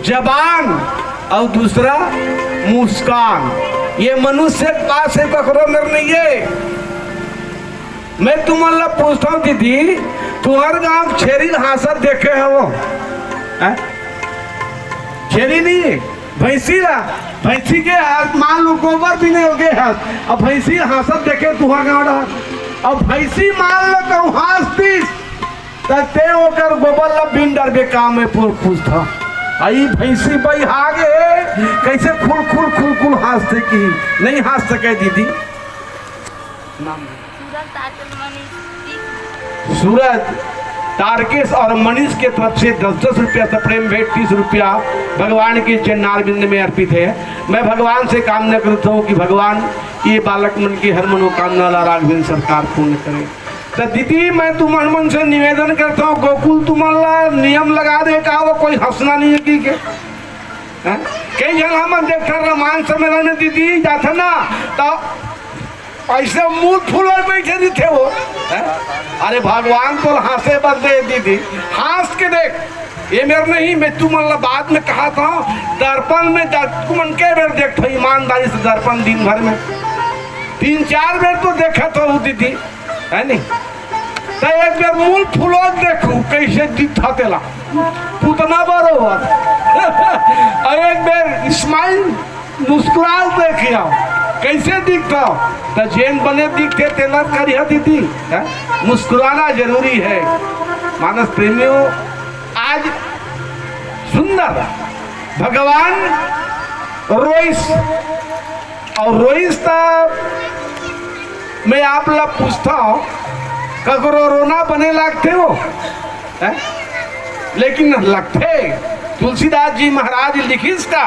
जबान और दूसरा मुस्कान। ये मनुष्य के पास है, ककरो अंदर नहीं है। मैं तुम्हारा पूछता हूँ दीदी, तुम्हारे गांव छेरी हासत देखे है वो? छेरी नहीं है, भैंसी ला, भैंसी के मान लो गोबर भी नहीं हो गए हाथ, अब भैंसी हासत देखे तुम्हारा गाँव। अब भैंसी मान लो कहूँ हासतीस ते ओकर गोबर ला बिन डर बे काम में पूछता आई भैंसी भाई आगे कैसे खुल खुल खुल खुल हंसते की नहीं हंस सके दीदी। सूरज तारकेश और मनीष के तरफ से 10-10 रुपया सप्रेम भेंट 30 रुपया भगवान के चरणारविंद में अर्पित है। मैं भगवान से कामना करता हूँ कि भगवान ये बालक मन की हर मनोकामना राघवेंद्र सरकार पूर्ण करे। तो दीदी मैं तुम्हारे मन से निवेदन करता हूँ, गोकुल तुम्हारा नियम लगा दे का वो कोई हंसना नहीं है कि कई जन हम देखते रामायण सम्मेलन में दीदी जाते ना तो ऐसे मुंह फूल बैठे नहीं थे वो। अरे भगवान तो हंसे बंदे दीदी, हंस के देख। ये मेरे नहीं, मैं तुम्हारा बाद में कहा था दर्पण में तुमन के बेर देखते ईमानदारी से दर्पण दिन भर में 3-4 बेर तो देखा तो दीदी है नहीं। तो एक बेर मूल फूलो देखू कैसे दिखा तेला उतना बरोबर और एक बेर स्माइल मुस्कुराल देखिया कैसे दिखता तो जैन बने दिखते तेला करिया दीदी। मुस्कुराना जरूरी है मानस प्रेमियों। आज सुंदर भगवान रोइस और रोइस मैं आप लोग पूछता हूँ ककरो रोना बने लगते हो लेकिन लगते तुलसीदास जी महाराज लिखी इसका